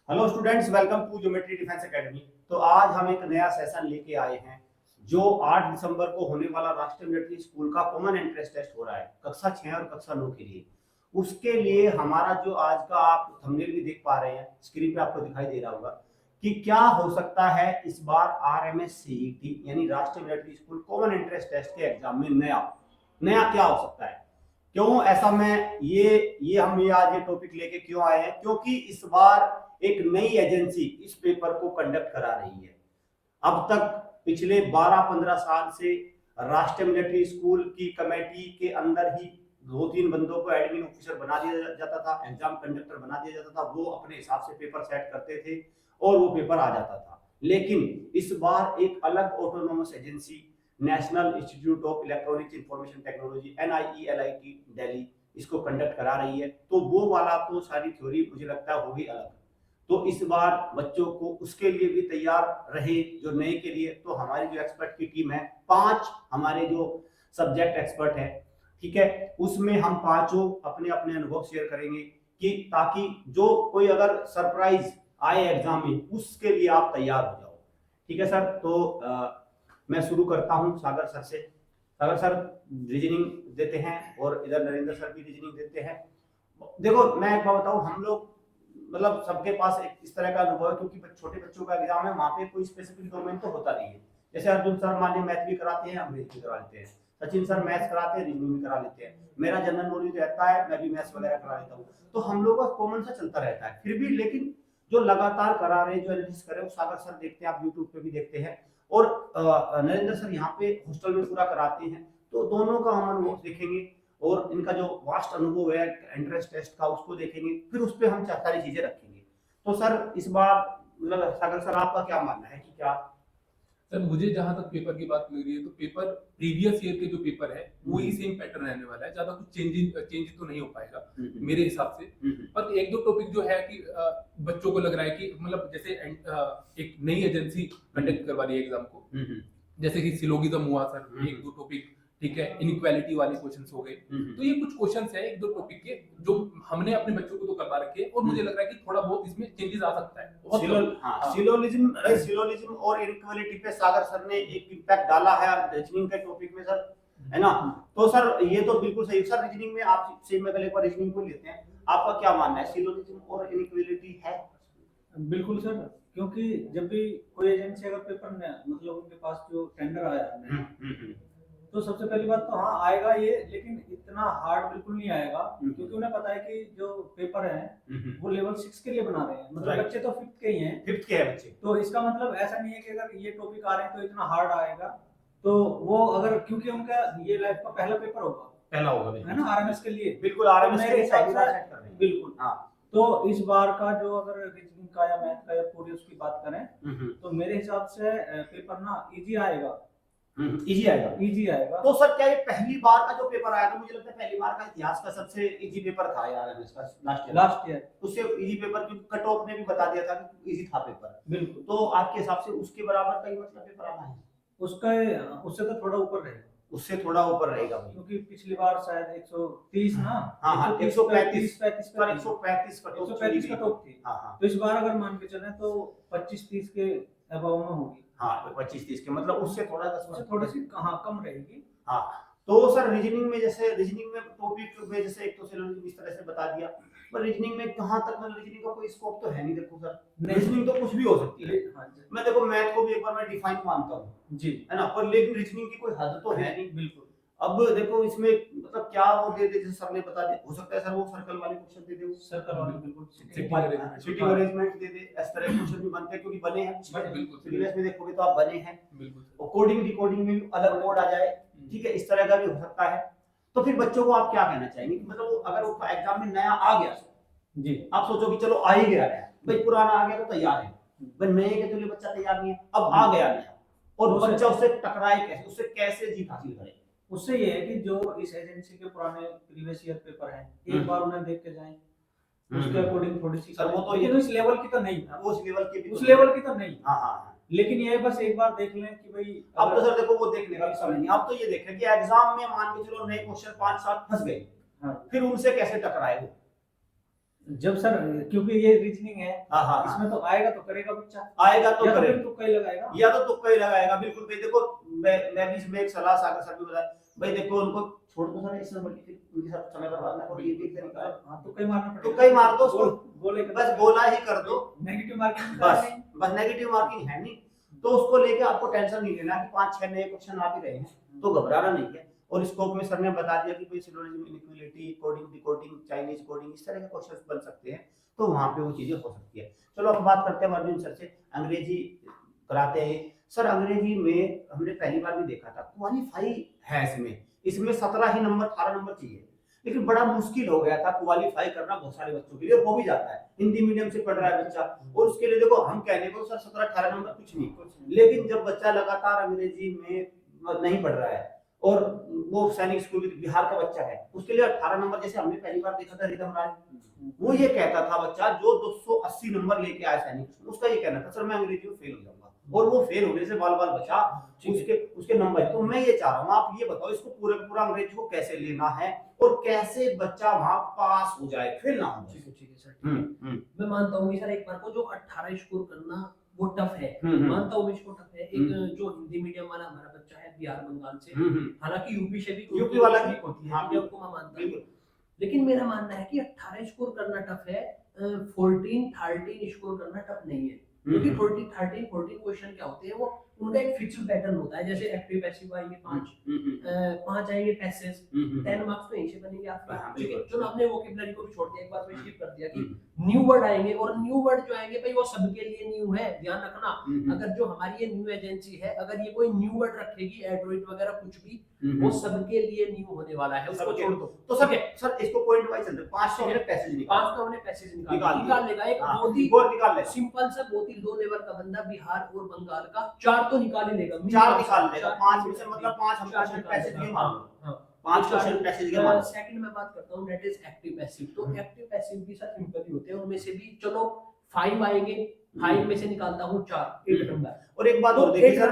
Hello students, welcome to geometry defence academy. तो आज हम एक नया सेशन लेके आए हैं जो 8 दिसंबर को होने वाला राष्ट्रीय मिलिट्री स्कूल का कॉमन एंट्रेंस टेस्ट हो रहा है कक्षा 6 और कक्षा 9 के लिए। उसके लिए हमारा जो आज का आप थंबनेल भी देख पा रहे हैं, स्क्रीन पे आपको दिखाई दे रहा होगा कि क्या हो सकता है इस बार आरएमएस सीईटी यानी राष्ट्रीय military school common entrance test के एग्जाम में नया नया क्या हो सकता है। क्यों ऐसा मैं ये हम ये आज ये टॉपिक लेके क्यों आए हैं, क्योंकि इस बार एक नई एजेंसी इस पेपर को कंडक्ट करा रही है। अब तक पिछले 12-15 साल से राष्ट्रीय मिलिट्री स्कूल की कमेटी के अंदर ही 2-3 बंदों को एडमिन ऑफिसर बना दिया जाता था, एग्जाम कंडक्टर बना दिया जाता था। वो अपने हिसाब से पेपर सेट करते थे और वो पेपर आ जाता था। लेकिन इस बार एक अलग autonomous agency national institute of electronics information technology NIELIT Delhi इसको कंडक्ट करा रही है। तो वो वाला तो सारी थ्योरी मुझे लगता है होगी अलग। तो इस बार बच्चों को उसके लिए भी तैयार रहे जो नए के लिए। तो हमारी जो एक्सपर्ट की टीम है, 5 हमारे जो सब्जेक्ट एक्सपर्ट है, ठीक है, उसमें हम पांचों अपने अपने अनुभव शेयर करेंगे कि ताकि जो कोई अगर सरप्राइज आए एग्जाम में उसके लिए आप तैयार हो जाओ। ठीक है सर, तो मैं शुरू करता हूं सागर सर से। सागर सर रीजनिंग देते हैं और इधर नरेंद्र सर भी रीजनिंग देते हैं। देखो मैं एक बात बताऊं, हम लोग मतलब सबके पास एक इस तरह का अनुभव है, क्योंकि छोटे बच्चों का एग्जाम है, वहां पे कोई स्पेसिफिक डोमेन तो होता नहीं है। जैसे अर्जुन सर मान लीजिए मैथ भी कराते हैं, अंग्रेजी भी करा लेते हैं, सचिन सर मैथ्स कराते हैं, रीजनिंग भी करा लेते हैं, मेरा जनरल नॉलेज रहता है, मैं भी मैथ्स वगैरह करा लेता हूँ। तो हम लोगों का कॉमन सा चलता रहता है। फिर भी लेकिन जो लगातार करा रहे जो एनालिसिस करे वो सागर सर देखते हैं, आप यूट्यूब पे भी देखते हैं, और नरेंद्र सर यहाँ पे हॉस्टल में पूरा कराते हैं। तो दोनों का हम अनुभव देखेंगे और इनका जो वास्ट अनुभव है एंट्रेंस टेस्ट का उसको देखेंगे, फिर उस पर हम सारी चीजें रखेंगे। तो सर इस बार मतलब सागर सर आपका क्या मानना है कि क्या। सर मुझे जहां तक पेपर की बात लग रही है तो पेपर प्रीवियस ईयर के जो पेपर है वही सेम पैटर्न रहने वाला है, ज्यादा कुछ चेंज तो नहीं हो पाएगा मेरे हिसाब से। पर एक दो टॉपिक जो है कि बच्चों को लग रहा है कि मतलब जैसे एक नई एजेंसी कंडक्ट करवा रही है एग्जाम को, जैसे कि सिलोगिज्म हुआ सर, एक दो टॉपिक, ठीक है, इनइक्वालिटी वाले क्वेश्चंस हो गए। तो ये कुछ क्वेश्चंस है एक दो टॉपिक के जो हमने अपने बच्चों को तो करवा रखे हैं और मुझे लग रहा है कि थोड़ा बहुत इसमें चेंजेस आ सकता है। सिलोजिज्म और इनइक्वालिटी पे सागर सर ने एक इम्पैक्ट डाला है रीजनिंग के टॉपिक में सर, है ना। तो सर ये तो बिल्कुल सही सर। रीजनिंग में आप से मैं पहले एक बार रीजनिंग को लेते हैं, आपका क्या मानना है, सिलोजिज्म और इनइक्वालिटी है। बिल्कुल सर, क्योंकि जब भी कोई एजेंसी अगर पेपर में मतलब उनके पास जो टेंडर आया है तो सबसे पहली बात तो हाँ आएगा ये, लेकिन इतना हार्ड बिल्कुल नहीं आएगा, क्योंकि उन्हें पता है कि जो पेपर है वो लेवल 6 के लिए बना रहे हैं, मतलब बच्चे तो 5th के ही हैं, 5th के हैं बच्चे। तो इसका मतलब ऐसा नहीं है कि अगर ये टॉपिक आ रहे हैं तो इतना हार्ड आएगा। तो वो अगर क्योंकि उनका ये लाइफ का पहला पेपर होगा, पहला होगा है ना आरएमएस के लिए, बिल्कुल आरएमएस के लिए सेट कर रहे हैं बिल्कुल। हाँ, तो इस बार का जो अगर रीजनिंग का या मैथ का या पूरी उसकी बात करें तो मेरे हिसाब से पेपर ना इजी आएगा, इजी आएगा, इजी आएगा। तो सर क्या ये पहली बार का जो पेपर आया था, मुझे लगता है पहली बार का इतिहास का सबसे इजी पेपर था यार इसका, लास्ट ईयर उससे इजी पेपर, क्योंकि कट ऑफ ने भी बता दिया था कि इजी था पेपर। बिल्कुल, तो आपके हिसाब से उसके बराबर का ही मतलब पेपर आना है, उसका उससे तो थोड़ा ऊपर रहेगा, उससे थोड़ा ऊपर रहेगा, क्योंकि पिछली बार शायद 130 ना, हाँ हाँ 135 135 135 कट ऑफ थी। हाँ, तो इस बार अगर मान के चले तो 25-30 के अबव में होगी। हाँ 25-30 के, मतलब उससे थोड़ा 10 थोड़ी सी हाँ कम रहेगी। हाँ, तो सर रीजनिंग में जैसे रीजनिंग में टॉपिक में जैसे एक तो सिलोजिज्म इस तरह से बता दिया, पर रीजनिंग में कहां तक, मतलब रीजनिंग का कोई स्कोप तो है नहीं। देखो सर रीजनिंग तो कुछ भी हो सकती है। मैं देखो मैथ को भी एक बार मैं डिफाइन मानता हूं जी, है ना, पर लेकिन रीजनिंग की कोई हद तो है नहीं। बिल्कुल, अब देखो इसमें मतलब क्या वो दे दे, जैसे सर ने बता दिया, हो सकता है सर वो सर्कल वाले क्वेश्चन दे दे, सर्कल वाले बिल्कुल सिटिंग अरेंजमेंट दे दे, इस तरह के क्वेश्चन भी बनते हैं, क्योंकि बने हैं प्रीवियस में देखोगे तो आप बने हैं। और कोडिंग डिकोडिंग में भी अलग कोड आ जाए, ठीक है, इस तरह का भी हो सकता है। तो फिर बच्चों को आप क्या कहना चाहेंगे, मतलब अगर वो एग्जाम में नया आ गया जी, आप सोचो कि चलो आ ही गया है भाई, पुराना आ गया तो तैयार है, भाई नए के तो लिए बच्चा तैयार नहीं है, अब आ गया नया, और बच्चा उससे टकराए कैसे, उससे कैसे जीत हासिल करे। उससे ये है कि जो इस एजेंसी के पुराने प्रीवियस ईयर पेपर हैं एक बार उन्हें देख के जाएं, उसके अकॉर्डिंग थोड़ी सी सर वो तो ये इस लेवल की तो नहीं, वो उस लेवल की तो नहीं। हाँ हाँ, लेकिन ये बस एक बार देख लें कि भाई अब तो सर देखो वो देखने का भी समय नहीं, अब तो ये देखें कि एग्जाम में मान के चलो नए क्वेश्चन 5-7 फंस गए, फिर उनसे कैसे टकराए वो, जब सर, क्योंकि ये रीजनिंग है, हाँ हाँ हाँ। इसमें तो आएगा तो करेगा बच्चा, आएगा तो या तो करेगा, फिर तुक्का ही लगाएगा। या तो तुक्का ही लगाएगा। बिल्कुल भाई, देखो मैं भी इसमें एक सलाह सागर सर भी बताया भाई, देखो उनको छोड़ दो सर, इस नंबर की फिर उनके साथ समय बर्बाद ना करो, ये भी एक तरीका है। हाँ, तुक्का ही मारना पड़ेगा। तुक्का ही मार दो उसको, गोले बस गोला ही कर दो, नेगेटिव मार्किंग बस बस नेगेटिव मार्किंग है नहीं, तो उसको लेके आपको टेंशन नहीं लेना कि 5-6 नए क्वेश्चन आ भी रहे हैं, तो घबराना नहीं है। और स्कोप में सर ने बता दिया कि भाई syllogism, inequality, coding, decoding, Chinese coding, इस तरह के क्वेश्चंस बन सकते हैं, तो वहां पे वो चीजें हो सकती है। चलो अब बात करते हैं अर्जुन सर से, अंग्रेजी कराते हैं सर। अंग्रेजी में हमने पहली बार भी देखा था, क्वालिफाई है इसमें 17 ही नंबर, 18 नंबर चाहिए, लेकिन बड़ा मुश्किल हो गया था क्वालिफाई करना बहुत सारे बच्चों के लिए। हो भी जाता है, हिंदी मीडियम से पढ़ रहा है बच्चा, और उसके लिए देखो हम कहने को सर 17-18 नंबर कुछ नहीं, लेकिन जब बच्चा लगातार अंग्रेजी में नहीं पढ़ रहा है, और वो सैनिक स्कूल बिहार का बच्चा है, उसके लिए 18 नंबर, जैसे हमने पहली बार देखा था रिदम राज, वो ये कहता था बच्चा जो 280 नंबर लेके आया सैनिक स्कूल, उसका ये कहना था सर मैं अंग्रेजी में फेल हो जाऊंगा, और वो फेल होने से बाल बाल बचा उसके नंबर। तो मैं ये चाह रहा हूँ, आप ये बताओ इसको पूरे पूरा अंग्रेजी को कैसे लेना है, और कैसे बच्चा वहां पास हो जाए, फेल ना हो। ठीक है सर, ठीक है। मैं मानता हूँ सर एक बार को जो 18 स्कोर करना वो टफ है, मानता हूँ मैं इसको टफ है। एक जो हिंदी मीडियम वाला हमारा बच्चा है बिहार बंगाल से, हालांकि यूपी से भी, यूपी वाला भी होती है, हाँ, आपको मैं मानता हूँ, लेकिन मेरा मानना है कि 18 स्कोर करना टफ है, 14-13 स्कोर करना टफ नहीं है। क्योंकि 14 क्वेश्चन क्या होते हैं, वो उनका एक फिक्स्ड पैटर्न होता है, जैसे एक्टिव पैसिव आएंगे 5 आएंगे पैसेज, 10 मार्क्स तो यहीं से बनेंगे आपके। ठीक है, चलो हमने वोकैबुलरी को भी छोड़ दिया, एक बार मैं स्किप कर दिया कि न्यू वर्ड आएंगे, और न्यू वर्ड जो आएंगे भाई वो सबके लिए न्यू है, ध्यान रखना। अगर जो हमारी ये न्यू एजेंसी है, अगर ये कोई न्यू वर्ड रखेगी, एड्रॉइड वगैरह कुछ भी, वो सबके लिए न्यू होने वाला है, उसको छोड़ दो। तो सर इसको पॉइंट वाइज चलते हैं, 5 तो हमने पैसेज निकाल, 5 तो हमने पैसेज निकाल लेगा, एक बहुत ही निकाल लेगा, सिंपल सा बहुत ही लो लेवल का बंदा बिहार और बंगाल का 4 तो निकाल ही लेगा, 4 निकाल लेगा, 5 में से मतलब 5 हम क्वेश्चन पैसेज के मान लो, 5 क्वेश्चन पैसेज के मान लो। सेकंड में बात करता हूं, दैट इज एक्टिव पैसिव। तो एक्टिव पैसिव भी सर सिंपल ही होते हैं, उनमें से भी चलो 5 आएंगे, 5 में से निकालता हूं 4, 8 नंबर। और एक बात और देखिए सर,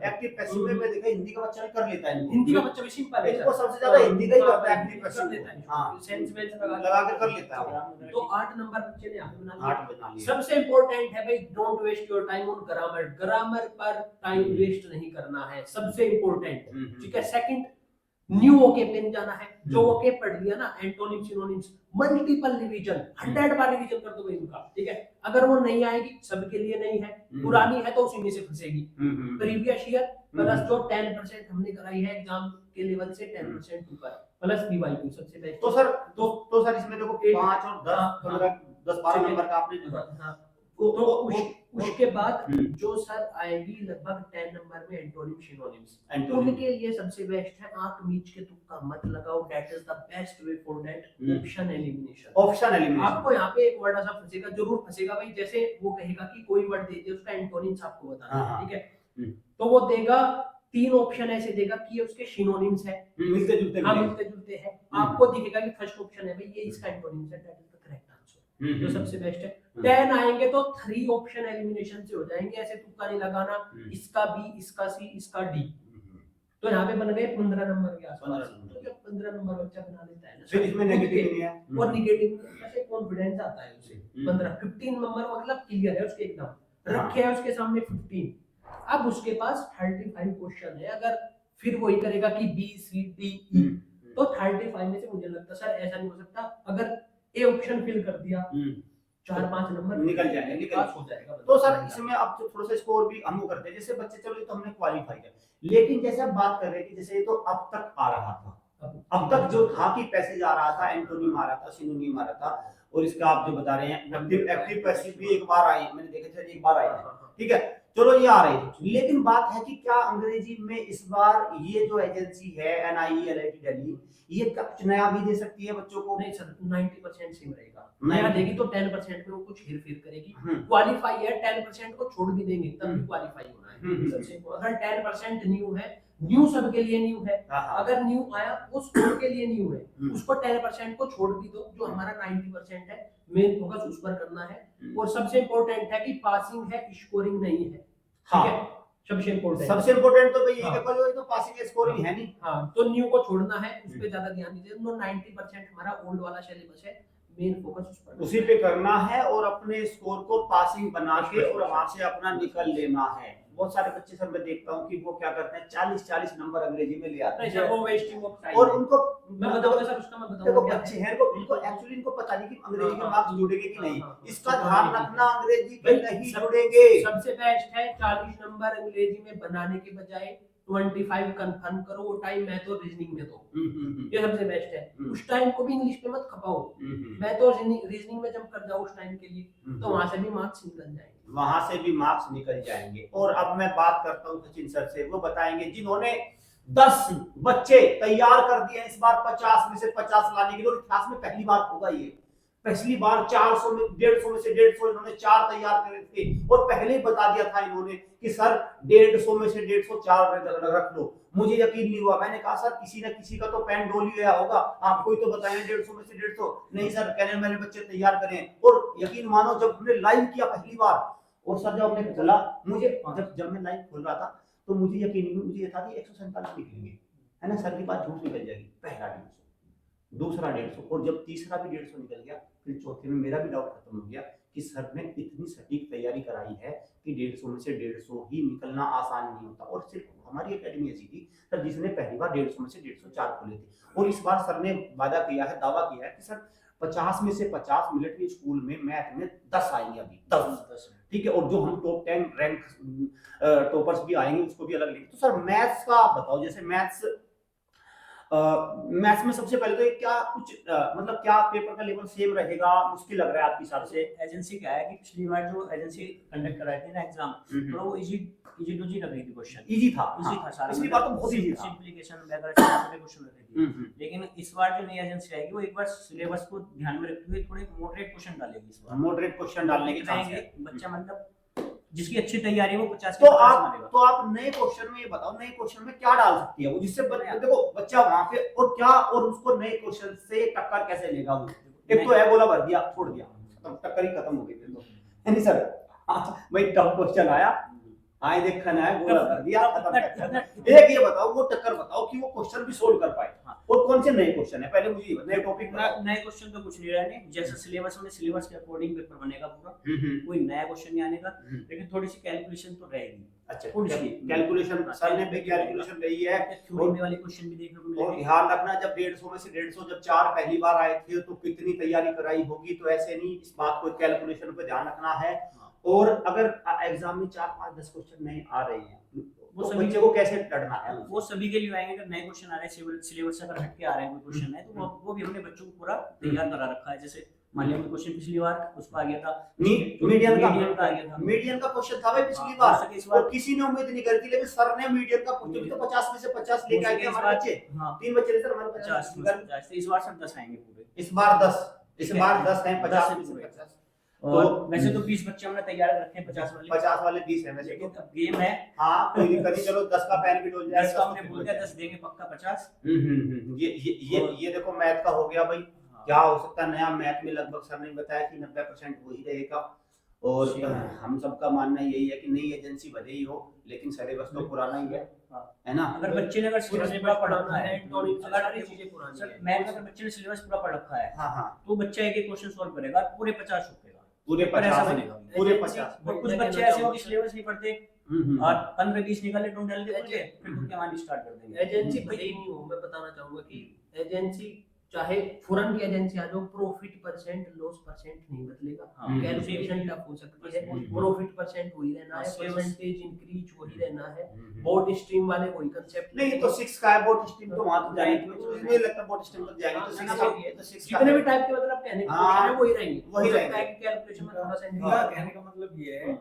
एक्टिव पैसिव में मैं देखा हिंदी का बच्चा भी कर लेता है, हिंदी का बच्चा भी सिंपल है, इसको सबसे ज्यादा हिंदी का ही करता है, एक्टिव पैसिव लेता है, हां सेंस वेंस लगा के कर लेता है। तो 8 नंबर बच्चे ने यहाँ पे बना लिया। 8 बना लिया। सबसे इंपॉर्टेंट है भाई, don't waste your time on grammar, grammar पर टाइम वेस्ट नहीं करना है, सबसे इंपॉर्टेंट। ठीक है, सेकंड न्यू ओके पेन जाना है, जो ओके पढ़ लिया ना, एंटोनिम सिनोनिम्स, मल्टीपल रिवीजन, 100 बार रिवीजन कर दो भाई उनका। ठीक है, अगर वो नहीं आएगी, सबके लिए नहीं है, पुरानी है तो उसी में से फंसेगी। प्रीवियस ईयर प्लस जो 10% हमने कराई है एग्जाम के लेवल से 10% ऊपर, प्लस पीवाईक्यू सबसे बेस्ट। तो सर इसमें देखो 5 और 10 15 10-12 नंबर का आपने तो उसके बाद जो सर आएगी लगभग 10 नंबर में एंटोनिम सिनोनिम्स, उनके लिए सबसे बेस्ट है आंख मीच के तुक्का मत लगाओ, that is the best way for that, option elimination. आपको यहाँ पे एक वर्ड ऐसा फंसेगा, जरूर फंसेगा भाई, जैसे वो कहेगा कि कोई वर्ड दे दे, उसका एंटोनिम्स आपको बताना है। ठीक है, तो वो देगा 3 ऑप्शन ऐसे देगा कि ये उसके सिनोनिम्स है, मिलते जुलते हैं। आपको दिखेगा कि फर्स्ट ऑप्शन है भाई ये इसका एंटोनिम्स है, that is the correct answer, जो सबसे बेस्ट है। 10 आएंगे तो 3 ऑप्शन एलिमिनेशन से हो जाएंगे, ऐसे तुक्का नहीं लगाना, इसका बी, इसका सी, इसका डी। तो यहाँ पे बन गए 15 नंबर के आसपास। तो जब 15 नंबर बच्चा बना लेता है ना, फिर इसमें नेगेटिव नहीं है, और नेगेटिव ऐसे कॉन्फिडेंस आता है उसे। 15 नंबर मतलब क्लियर है उसके, एकदम रखे है उसके सामने 15। अब उसके पास 35 क्वेश्चन है, अगर फिर वही करेगा कि बी सी डी ई, तो 35 में से मुझे लगता सर ऐसा नहीं हो सकता, अगर ए ऑप्शन फिल कर दिया 4-5 नंबर निकल जाएंगे, पास हो जाएगा। तो सर इसमें अब थोड़ा सा स्कोर भी हम करते हैं, जैसे बच्चे चलो तो हमने क्वालिफाई किया, लेकिन जैसे आप बात कर रहे हैं कि जैसे ये तो अब तक आ रहा था, अब तक जो था कि पैसेज आ रहा था, एंटोनिम आ रहा था, सिनोनिम आ रहा था, और इसका आप जो बता रहे हैं एक्टिव पैसिव भी एक बार आई, मैंने देखे थे एक बार आई है। ठीक है, चलो ये आ रही थी, लेकिन बात है कि क्या अंग्रेजी में इस बार ये जो एजेंसी है NIELIT दिल्ली, ये कुछ नया भी दे सकती है बच्चों को? नहीं सर, 90% सेम रहेगा, नया देगी तो 10% में वो कुछ हेर फेर करेगी। क्वालिफाई है, 10% को छोड़ भी देंगे तब भी क्वालिफाई होना है सबसे। अगर 10% न्यू है, न्यू सबके लिए न्यू है, अगर न्यू आया वो स्कोर के लिए न्यू है, उसको 10% को छोड़ भी दो, जो हमारा 90% है मेन फोकस उस पर करना है। और सबसे इंपॉर्टेंट है कि पासिंग है, स्कोरिंग नहीं है। ठीक है, सबसे इंपॉर्टेंट तो भाई ये देखो, जो तो पासिंग स्कोरिंग है नहीं। हाँ, तो न्यू को छोड़ना है, उस पे ज्यादा ध्यान दीजिए। 90% हमारा ओल्ड वाला सिलेबस है, मेन फोकस उस पर उसी पे करना है और अपने स्कोर को पासिंग बना के और वहां से अपना निकल लेना है। बहुत सारे बच्चे सर मैं देखता हूँ कि वो क्या करते हैं 40-40 नंबर अंग्रेजी में ले आते नहीं हैं सर, वो वेस्टिंग ऑफ टाइम और है। उनको मैं बताऊंगा सर, उसका मैं देखो बताऊंगा क्या बच्चे है। हैं इनको एक्चुअली इनको पता नहीं कि अंग्रेजी के हाँ, मार्क्स जुड़ेंगे कि नहीं, हाँ, इसका हाँ, ध्यान हाँ, रखना अंग्रेजी के भाई, नहीं सब- जुड़ेंगे। सबसे बेस्ट है 40 नंबर अंग्रेजी में बनाने के बजाय 25 कंफर्म करो, वो टाइम मैथ और रीजनिंग में दो, ये सबसे बेस्ट है। उस टाइम को भी इंग्लिश पे मत खपाओ, मैथ और रीजनिंग में जब कर जाओ उस टाइम के लिए, तो वहां से भी मार्क्स निकल जाएंगे। वहां से भी मार्क्स निकल जाएंगे। और अब मैं बात करता हूँ सचिन सर से, वो बताएंगे जिन्होंने 10 बच्चे तैयार कर दिए इस बार 50 में से 50 लाने के लिए, और इतिहास में पहली बार होगा ये, पहली बार 400 में 150 में से 150 इन्होंने 4 तैयार करे थे और पहले ही बता दिया था इन्होंने कि सर 150 में से 150 4 रख लो। मुझे यकीन नहीं हुआ, मैंने कहा सर किसी न किसी का तो पेन डोल ही गया होगा, आपको ही तो बताएं 150 में से 150। नहीं सर कह रहे मैंने बच्चे तैयार करें, और यकीन मानो जब हमने लाइव किया पहली बार और सर जब हमने खोला, मुझे जब मैं लाइव खोल रहा था तो मुझे यकीन नहीं, मुझे ये था कि 147 निकलेंगे, है ना सर की बात झूठ निकल जाएगी। पहला 150, दूसरा 150 और जब तीसरा भी 150 निकल गया, फिर चौथे में मेरा भी डाउट खत्म हो गया कि सर ने इतनी सटीक तैयारी कराई है कि 150 में से 150 ही निकलना आसान नहीं होता। और सिर्फ हमारी एकेडमी ऐसी थी सर जिसने पहली बार 150 में से 104 खोले थे, और इस बार सर ने वादा किया है, दावा किया है कि सर 50 में से 50 मिलिट्री स्कूल में मैथ में 10 आएंगे, अभी 10 ठीक है, और जो हम टॉप 10 रैंक टॉपर्स भी आएंगे उसको भी अलग लेंगे। तो सर मैथ्स का आप बताओ, जैसे मैथ्स में सबसे पहले तो ये क्या कुछ मतलब क्या पेपर का लेवल सेम रहेगा, मुश्किल लग रहा है आपके हिसाब से? एजेंसी क्या है कि पिछली बार जो एजेंसी कंडक्ट कराई थी ना एग्जाम, तो वो इजी टू जी लग रही थी क्वेश्चन, इजी था सारा, पिछली बार तो बहुत इजी था, सिंपलीफिकेशन वगैरह सारे क्वेश्चन रहते थे। लेकिन इस बार जो नई एजेंसी आएगी वो एक बार सिलेबस को ध्यान में रखते हुए थोड़े मॉडरेट क्वेश्चन डालेगी इस बार, मॉडरेट क्वेश्चन डालने के चांस है। बच्चा मतलब जिसकी अच्छी तैयारी है वो 50 तो आप नए क्वेश्चन में ये बताओ, नए क्वेश्चन में क्या डाल सकती है वो, जिससे देखो बच्चा वहां पे और क्या, और उसको नए क्वेश्चन से टक्कर कैसे लेगा वो? एक तो है बोला भर दिया छोड़ दिया, टक्कर ही खत्म हो गई फिर तो, है नहीं सर? भाई टफ क्वेश्चन आया, आए देखा ना है बोला भर दिया खत्म। एक ये बताओ वो टक्कर बताओ कि वो क्वेश्चन भी सोल्व कर पाए, और कौन से नए क्वेश्चन है पहले मुझे नए टॉपिक नए क्वेश्चन तो कुछ नहीं रहने, जैसे सिलेबस में सिलेबस के अकॉर्डिंग पेपर बनेगा पूरा, कोई नया क्वेश्चन नहीं आने का, लेकिन थोड़ी सी कैलकुलेशन तो रहेगी। अच्छा थोड़ी सी कैलकुलेशन सर ने भी कैलकुलेशन रही है, थ्योरी में वाले क्वेश्चन भी देखने को और मिलेंगे। ध्यान रखना जब 150 में से 150 जब 4 पहली बार आए थे तो कितनी तैयारी कराई होगी, तो ऐसे नहीं, इस बात को कैलकुलेशन पे ध्यान रखना है। और अगर एग्जाम में 4-5-10 क्वेश्चन नहीं आ रहे हैं वो तो बच्चे को कैसे लड़ना है? वो सभी के लिए आएंगे, अगर नए क्वेश्चन आ रहे हैं सिलेबस से अगर हट के आ रहे हैं कोई क्वेश्चन है तो वो भी हमने बच्चों को पूरा तैयार करा रखा है। जैसे मान लिया क्वेश्चन पिछली बार उसका आ गया था मीडियन का आ गया था, मीडियन का क्वेश्चन था भाई पिछली बार, इस बार और किसी ने उम्मीद नहीं करी थी, लेकिन सर ने मीडियन का क्वेश्चन भी तो 50 में से 50 लेके आए थे हमारे बच्चे। 3 बच्चे थे सर हमारे 50 इस बार सब 10 आएंगे पूरे, इस बार 10 हैं 50 में से 50। और वैसे तो 20 बच्चे हमने तैयार रखे हैं, 50 वाले 20 हैं वैसे, लेकिन अब गेम है। हाँ कोई दिक्कत नहीं, चलो 10 का पेन भी डोल जाएगा, 10 का हमने बोल दिया 10 देंगे पक्का 50। ये देखो मैथ का हो गया भाई, क्या हो सकता है नया मैथ में लगभग सर ने बताया कि 90% वही रहेगा, और हम सबका मानना यही है कि नई एजेंसी भले ही हो लेकिन सिलेबस तो पुराना ही है ना? अगर बच्चे ने अगर सिलेबस पूरा पढ़ रखा है, सारी चीजें पुरानी है, मैथ में अगर बच्चे ने सिलेबस पूरा पढ़ रखा है हाँ तो बच्चा एक एक क्वेश्चन सॉल्व करेगा पूरे 50 रुकेगा, पूरे 50 बनेगा पूरे 50। और कुछ बच्चे ऐसे हो कि सिलेबस नहीं पढ़ते और 15-20 निकाले टोटल डाल के फिर खुद के माननी स्टार्ट कर देंगे। एजेंसी भले ही नहीं हो, मैं बताना चाहूंगा कि एजेंसी चाहे फॉरेन की एजेंसी आ जाओ, प्रॉफिट परसेंट लॉस परसेंट नहीं बदलेगा। कैलकुलेशन टफ हो सकती है, प्रॉफिट परसेंट वही रहना है, परसेंटेज इंक्रीज वही रहना है, बोर्ड स्ट्रीम वाले कोई कांसेप्ट नहीं तो 6 का है बोर्ड स्ट्रीम, तो वहां तो जाएंगे, तो मुझे लगता है बोर्ड स्ट्रीम तक जाएंगे तो 6 का है, तो 6 का जितने भी टाइप के मतलब कहने के क्वेश्चन है वही रहेंगे, वही रहेंगे। कैलकुलेशन में थोड़ा सा मेरा कहने का मतलब ये है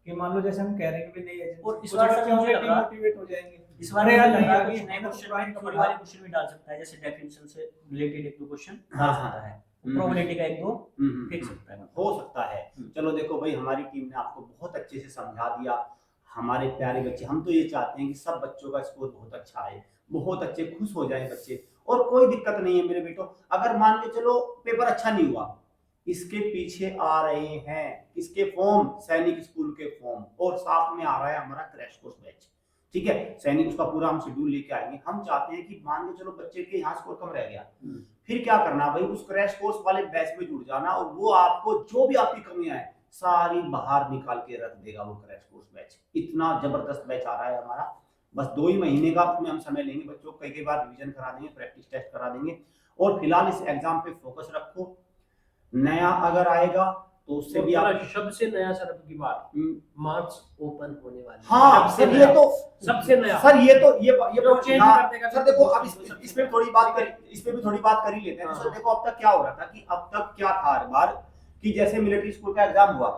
कि मान लो जैसे हम कह रहे हैं कि नई एजेंसी, और इस बार से मुझे लग रहा मोटिवेट हो जाएंगे, इस बार अरे यार लग नहीं रहा आ है गई, कुछ नए हमें तो क्वेश्चन पुरानी थोड़ी वाले क्वेश्चन भी डाल सकता है, जैसे डेफिनेशन से रिलेटेड एक दो क्वेश्चन डाल सकता है, प्रोबेबिलिटी का एक दो फेंक सकता है, हो सकता है। चलो देखो भाई हमारी टीम ने आपको बहुत अच्छे से समझा दिया, हमारे प्यारे बच्चे, हम तो ये चाहते हैं कि सब बच्चों का स्कोर बहुत अच्छा आए, बहुत अच्छे खुश हो जाए बच्चे, और कोई दिक्कत नहीं है मेरे बेटो। अगर मान के चलो पेपर अच्छा नहीं हुआ, इसके पीछे आ रहे हैं इसके फॉर्म, सैनिक स्कूल के फॉर्म, और साथ में आ रहा है हमारा क्रैश कोर्स बैच, ठीक है, सैनिक उसका पूरा हम शेड्यूल लेके आएंगे। हम चाहते हैं कि मान के चलो बच्चे के यहाँ स्कोर कम रह गया, फिर क्या करना भाई, उस क्रैश कोर्स वाले बैच में जुड़ जाना और वो आपको जो भी आपकी कमियां है सारी बाहर निकाल के रख देगा वो क्रैश कोर्स बैच। इतना जबरदस्त बैच आ रहा है हमारा, बस 2 ही महीने का उसमें हम समय लेंगे, बच्चों को कई बार रिवीजन करा देंगे, प्रैक्टिस टेस्ट करा देंगे। और फिलहाल इस एग्जाम पे फोकस रखो, नया अगर आएगा तो उससे भी आप सबसे नया सर अब की बार मार्च ओपन होने वाली है। हाँ सबसे सर नया, ये तो सबसे नया सर ये जो change हाँ, कर देगा सर देखो अब इस पे थोड़ी बात करी, इस पे भी थोड़ी बात कर ही लेते हैं। हाँ। सर देखो अब तक क्या हो रहा था कि अब तक क्या था हर बार कि जैसे मिलिट्री स्कूल का एग्जाम हुआ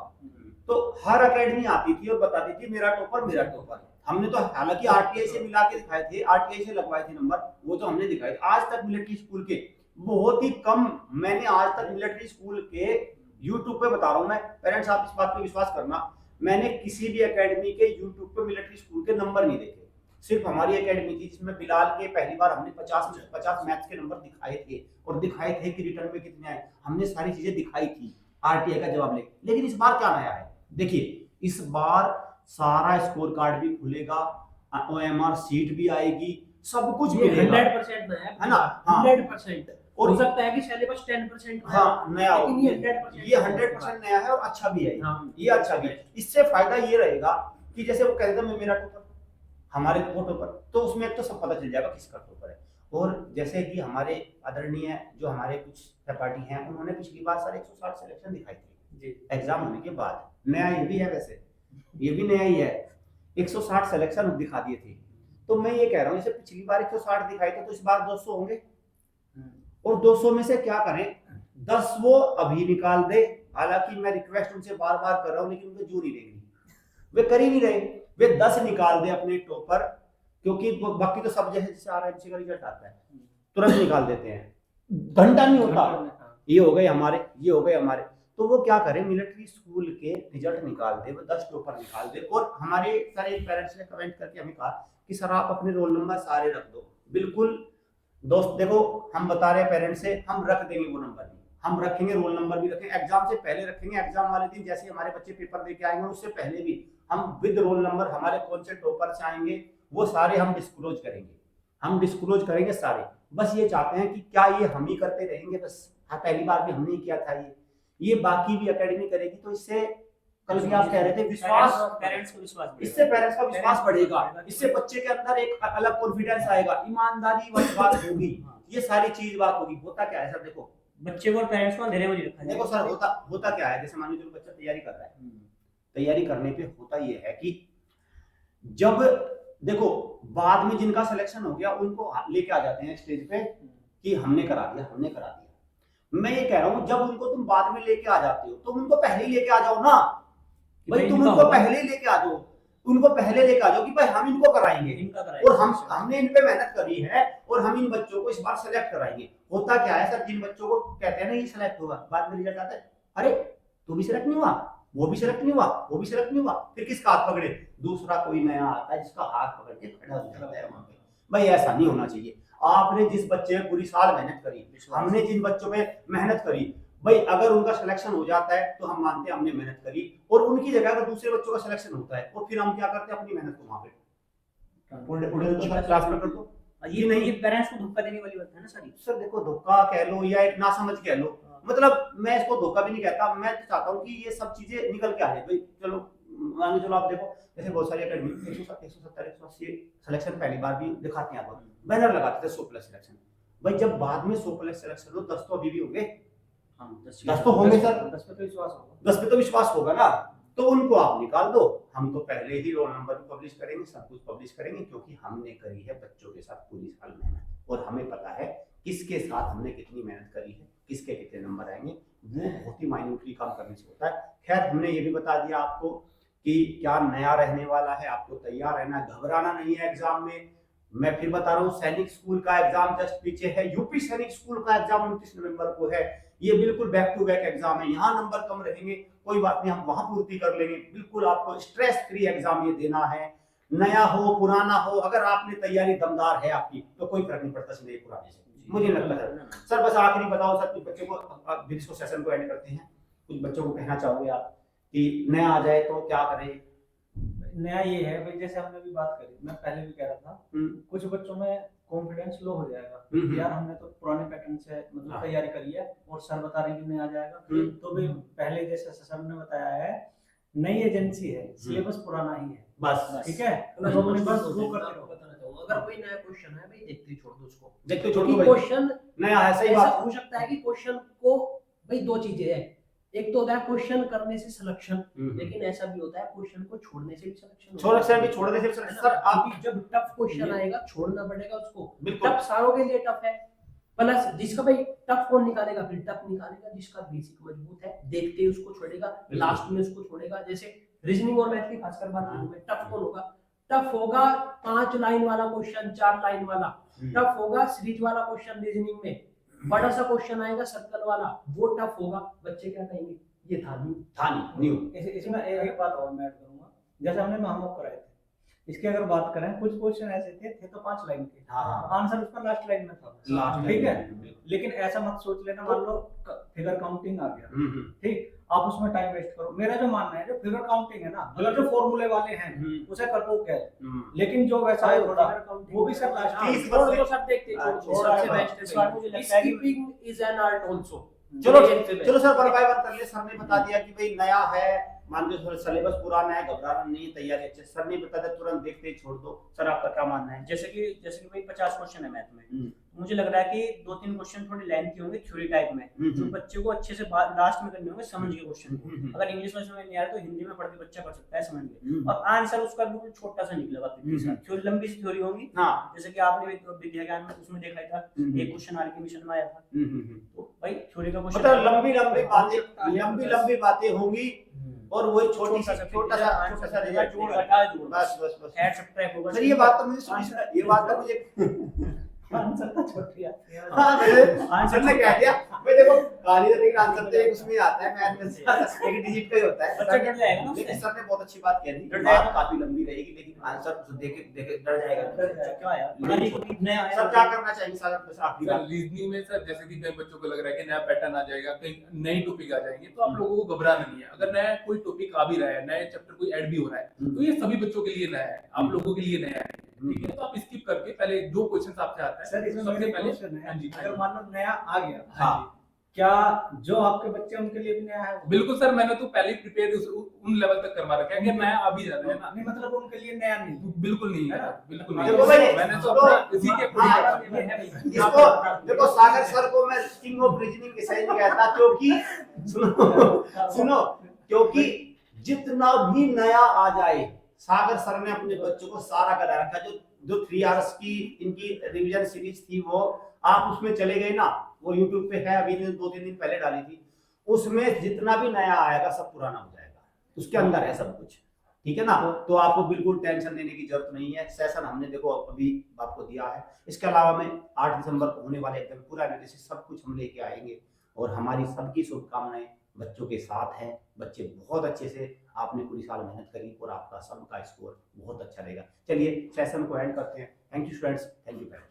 तो हर एकेडमी आती थी और बताती थी मेरा टॉपर मेरा टॉपर। हमने तो हालांकि आरटीआई से मिला के दिखाए थे, आरटीआई से लगवाए थे नंबर, वो तो हमने दिखाए थे। आज तक मिलिट्री स्कूल के बहुत ही कम, मैंने आज तक मिलिट्री स्कूल के यूट्यूब पे बता रहा हूं मैं, पेरेंट्स आप इस बात पे विश्वास करना, मैंने किसी भी एकेडमी के यूट्यूब पे मिलिट्री स्कूल के नंबर नहीं देखे। सिर्फ हमारी एकेडमी थी जिसमें बिलाल के पहली बार हमने 50 मैथ्स के नंबर दिखाए थे और दिखाए थे कि रिटर्न में कितने आए, हमने सारी चीजें दिखाई थी आरटीआई का जवाब लेके। लेकिन इस बार क्या नया है, देखिए इस बार सारा स्कोर कार्ड भी खुलेगा, ओएमआर सीट भी आएगी, सब कुछ ये मिलेगा 100% नया है ना। हाँ 100%। और हो सकता है कि सिलेबस 10% हाँ नया हो, लेकिन ये 100% ये 100% नया है और अच्छा भी है। हाँ। ये अच्छा भी है। इससे फायदा ये रहेगा कि जैसे वो कहते थे मैं मेरा टॉपर, हमारे फोटो पर, तो उसमें एक तो सब पता चल जाएगा किसका टॉपर है। और जैसे कि हमारे आदरणीय जो हमारे कुछ सहपाठी हैं, उन्होंने पिछली बार सर 160 सिलेक्शन दिखाई थी एग्जाम होने के बाद। नया ये भी है, वैसे ये भी नया ही है, 160 सिलेक्शन दिखा दिए थे। तो मैं ये कह रहा हूँ जैसे पिछली बार 160 दिखाए थे तो इस बार 200 होंगे, और 200 में से क्या करें, 10 वो अभी निकाल दे। हालांकि मैं रिक्वेस्ट उनसे बार बार कर रहा हूँ लेकिन उनको जो नहीं देंगे, वे कर ही नहीं रहे, वे 10 निकाल दे अपने टॉपर, क्योंकि बाकी तो सब जैसे जैसे आरएमसी का रिजल्ट आता है तुरंत निकाल देते हैं, घंटा नहीं होता। ये हो गए हमारे, ये हो गए हमारे। तो वो क्या करें, मिलिट्री स्कूल के रिजल्ट निकाल दे, वो 10 टॉपर निकाल दे। और हमारे सारे पेरेंट्स ने कमेंट करके हमें कहा कि सर आप अपने रोल नंबर सारे रख दो। बिल्कुल दोस्त, देखो हम बता रहे हैं पेरेंट्स से, हम रख देंगे वो नंबर भी, हम रखेंगे, रोल नंबर भी रखेंगे, एग्जाम से पहले रखेंगे। एग्जाम वाले दिन जैसे हमारे बच्चे पेपर दे के आएंगे उससे पहले भी हम विद रोल नंबर हमारे कौन से टॉपर से आएंगे वो सारे हम डिस्क्लोज करेंगे, हम डिस्क्लोज करेंगे सारे। बस ये चाहते हैं कि क्या ये हम ही करते रहेंगे बस, हाँ पहली बार भी हमने ही किया था, ये बाकी भी एकेडमी करेगी, तो इससे कल भी आप कह रहे थे विश्वास, पेरेंट्स को विश्वास बढ़ेगा। इससे पेरेंट्स का विश्वास बढ़ेगा, इससे बच्चे के अंदर एक अलग कॉन्फिडेंस आएगा, ईमानदारी वाली बात होगी, ये सारी चीज बात होगी। होता क्या है सर, देखो बच्चे को और पेरेंट्स को अंधेरे में नहीं रखा देखो सर, होता क्या है, जैसे मान लो जो बच्चा तैयारी कर रहा है, तैयारी करने पे होता ये है कि जब देखो बाद में जिनका सिलेक्शन हो गया उनको लेके आ जाते हैं स्टेज पे कि हमने करा दिया, हमने करा दिया। मैं ये कह रहा हूँ जब उनको तुम बाद में लेके आ जाते हो तो उनको पहले ही लेके आ जाओ ना भाई, तुम उनको पहले ही लेके आ जाओ, उनको पहले लेके आ जाओ कि भाई हम इनको कराएंगे और हमने इन पे मेहनत करी है और हम इन बच्चों को इस बार सेलेक्ट कराएंगे। होता क्या है सर, जिन बच्चों को कहते हैं ना ये सेलेक्ट होगा, बाद में रिजल्ट आता है, अरे तू भी सेलेक्ट नहीं हुआ, वो भी सेलेक्ट नहीं हुआ, वो भी सेलेक्ट नहीं हुआ, फिर किसका हाथ पकड़े, दूसरा कोई नया आता है जिसका हाथ पकड़ के खड़ा हो जाता है वहां पे। भाई ऐसा नहीं होना चाहिए। आपने जिस बच्चे में पूरी साल मेहनत करी, हमने जिन बच्चों में मेहनत करी, भाई अगर उनका सिलेक्शन हो जाता है तो हम मानते हैं हमने मेहनत करी, और उनकी जगह अगर दूसरे बच्चों का सिलेक्शन होता है और फिर हम क्या करते हैं, अपनी मेहनत को वहां पे ट्रांसफर कर दो। ये नहीं, ये पेरेंट्स को धोखा देने वाली बात है ना सारी। सर देखो धोखा कह लो या एक नासमझ कह लो, मतलब मैं इसको धोखा भी नहीं कहता, मैं तो चाहता हूँ कि ये सब चीजें निकल के आ जाए। भाई चलो मान लो, चलो आप देखो जैसे बहुत सारी अकेडमी 170 180 सिलेक्शन पहली बार भी दिखाते हैं, आप बैनर लगाते थे 100+ सिलेक्शन। भाई जब बाद में 100+ सिलेक्शन हो, 10 तो अभी भी होंगे, 10 तो होंगे सर, 10 पे तो विश्वास होगा, 10 पे तो विश्वास होगा ना, तो उनको आप निकाल दो। हम तो पहले ही रोल नंबर भी पब्लिश करेंगे, सब कुछ पब्लिश करेंगे, क्योंकि हमने करी है बच्चों के साथ पूरी साल मेहनत और हमें पता है किसके साथ हमने कितनी मेहनत करी है, किसके कितने नंबर आएंगे, वो बहुत ही माइन्यूटली काम करने से होता है। खैर हमने ये भी बता दिया आपको कि क्या नया रहने वाला है, आपको तैयार रहना, घबराना नहीं है एग्जाम में। मैं फिर बता रहा हूँ, सैनिक स्कूल का एग्जाम जस्ट पीछे है, यूपी सैनिक स्कूल का एग्जाम 29 नवंबर को है। ये बिल्कुल बैक टू बैक एग्जाम है, यहाँ नंबर कम रहेंगे, कोई बात नहीं, हम वहां पूर्ति कर लेंगे। बिल्कुल आपको स्ट्रेस फ्री एग्जाम ये देना है, नया हो पुराना हो, अगर आपने तैयारी दमदार है आपकी तो कोई फर्क नहीं पड़ता नए पुराने से, मुझे लगता है। सर बस आखिरी बताओ सर, कुछ बच्चों को फिर इसको सेशन को एंड करते हैं, कुछ बच्चों को कहना चाहोगे आप कि नया आ जाए तो क्या करें? नया ये है भाई, जैसे हमने भी बात करी, मैं पहले भी कह रहा था, कुछ बच्चों में कॉन्फिडेंस लो हो जाएगा, यार हमने तो पुराने पैटर्न से मतलब हाँ। तैयारी करी है और सर बता रहे हैं कि नहीं आ जाएगा, तो भी पहले जैसे सर ने बताया है, नई एजेंसी है, सिलेबस पुराना ही है, बस ठीक है, मैं तो अपने बस आपको वो करते रहो। बताना चाहूंगा, अगर कोई नया क्वेश्चन है भाई देखते ही छोड़ दो उसको, देखते छोड़ दो क्योंकि भाई, क्वेश्चन नया है, सही ऐसा बात। हो सकता है कि क्वेश्चन को भाई दो चीजें हैं, एक तो होता है क्वेश्चन करने से सिलेक्शन, लेकिन ऐसा भी होता है क्वेश्चन को छोड़ने से भी सिलेक्शन छोड़ से भी छोड़ने से सर आप क्योंकि जब टफ क्वेश्चन आएगा छोड़ना पड़ेगा उसको, बिल्कुल टफ सारों के लिए टफ है, प्लस जिसका भाई टफ कौन निकालेगा, फिर टफ निकालेगा जिसका बेसिक मजबूत है, देखते ही उसको छोड़ेगा, लास्ट में उसको छोड़ेगा। जैसे रीजनिंग और मैथ की खासकर बात करूं मैं, टफ कौन होगा, टफ होगा 5 लाइन वाला क्वेश्चन, 4 लाइन वाला, टफ होगा सीरीज वाला क्वेश्चन रीजनिंग में, बड़ा सा क्वेश्चन आएगा सर्कल वाला, वो टफ होगा, बच्चे क्या कहेंगे ये था नहीं न्यू। इसमें एक बात और मैं ऐड करूंगा, जैसे हमने महामोक कराए थे, इसकी अगर बात करें, कुछ क्वेश्चन ऐसे थे तो 5 लाइन के, आंसर उसका लास्ट लाइन में था, लास्ट ठीक है, लेकिन ऐसा मत सोच लेना, मान लो फिगर काउंटिंग आ गया, ठीक, आप उसमें टाइम वेस्ट करो। मेरा जो मानना है, जो फिगर काउंटिंग है ना, मतलब जो फॉर्मूले वाले हैं उसे कर दो क्या, लेकिन जो वैसा है थोड़ा, वो भी सर लास्ट 30% तो सब देखते हैं, सबसे बेस्ट इस बार मुझे लगता है कि skipping is an art also. चलो सर, वन बाय वन कर लिए। सर ने बता दिया कि भाई नया है, मान लो सिलेबस पुराना है, घबराना नहीं, तैयारी अच्छे। सर ने बता दिया तुरंत देखते ही छोड़ दो। सर आपका क्या मानना है? जैसे कि भाई 50 क्वेश्चन है मैथ में, मुझे लग रहा है कि 2-3 क्वेश्चन थोड़े लेंथी होंगे थ्योरी टाइप में, जो बच्चे को अच्छे से लास्ट में करने होंगे समझ के क्वेश्चन को। अगर इंग्लिश में समझ नहीं आ रहा तो हिंदी में पढ़ के बच्चा कर सकता है समझ के, और आंसर उसका बिल्कुल छोटा सा निकलेगा। थ्योरी लंबी सी थ्योरी होगी, जैसे कि आपने विद्या ज्ञान में उसमें देखा था, एक क्वेश्चन आर के मिशन में आया था, तो भाई थ्योरी का क्वेश्चन मतलब लंबी बातें होंगी और वही छोटा सा रिजल्ट जोड़ घटा जोड़, बस ऐड सब्ट्रैक्ट होगा। सर ये बात तो मुझे सुनी, ये बात तो मुझे आंसर तो छोटी आती है। आंसर ने कह दिया भाई, देखो कहानी तो नहीं, आंसर तो एक उसमें आता है, मैथ में एक डिजिट का ही होता है। बच्चा डर जाएगा ना, लेकिन सर ने बहुत अच्छी बात कह दी, डर बात जाएगा। काफी लंबी रहेगी, लेकिन आंसर देखे डर जाएगा। क्या यार, बड़ा ही नया है। सर क्या करना चाहिए सर, बस आखिरी सर बात। रीजनिंग में सर जैसे कि कई बच्चों को लग रहा है कि नया पैटर्न आ जाएगा, कहीं नई टॉपिक आ जाएंगे, तो आप लोगों को घबराना नहीं है। अगर नया कोई टॉपिक आ भी रहा है, नया चैप्टर कोई ऐड भी हो रहा है, तो ये सभी बच्चों के लिए नया है, आप लोगों के लिए नया है, ठीक है। तो आप स्किप करके पहले जो क्वेश्चन आपसे आता है सर इसमें सबसे मेरे पहले, क्वेश्चन है, हाँ जी, अगर मान लो नया आ गया, हाँ क्या जो आपके बच्चे उनके लिए भी नया है? बिल्कुल सर, मैंने तो पहले प्रिपेयर उन लेवल तक करवा रखा है कि नया आ भी जाता है ना, नहीं मतलब उनके लिए नया नहीं, बिल्कुल नहीं है, बिल्कुल नहीं देखो है। भाई, मैंने तो तो- अपना इसी के इसको देखो, सागर सर को मैं किंग ऑफ रीजनिंग इसलिए नहीं कहता, क्योंकि सुनो क्योंकि जितना भी नया आ जाए, सागर सर ने अपने बच्चों को सारा करा रखा। जो 3 आवर्स की इनकी रिवीजन सीरीज थी, वो आप उसमें चले गए ना, वो यूट्यूब पे है, अभी 2-3 दिन पहले डाली थी, उसमें जितना भी नया आएगा सब पुराना हो जाएगा, उसके अंदर है सब कुछ, ठीक है ना। तो आपको बिल्कुल टेंशन लेने की जरूरत नहीं है। सेशन हमने देखो अभी आपको दिया है, इसके अलावा में 8 दिसंबर को होने वाले एकदम पूरा एनालिसिस सब कुछ हम लेके आएंगे, और हमारी सबकी शुभकामनाएं बच्चों के साथ हैं। बच्चे बहुत अच्छे से, आपने पूरी साल मेहनत करी और आपका सबका स्कोर बहुत अच्छा रहेगा। चलिए सेशन को एंड करते हैं। Thank you students, thank you parents.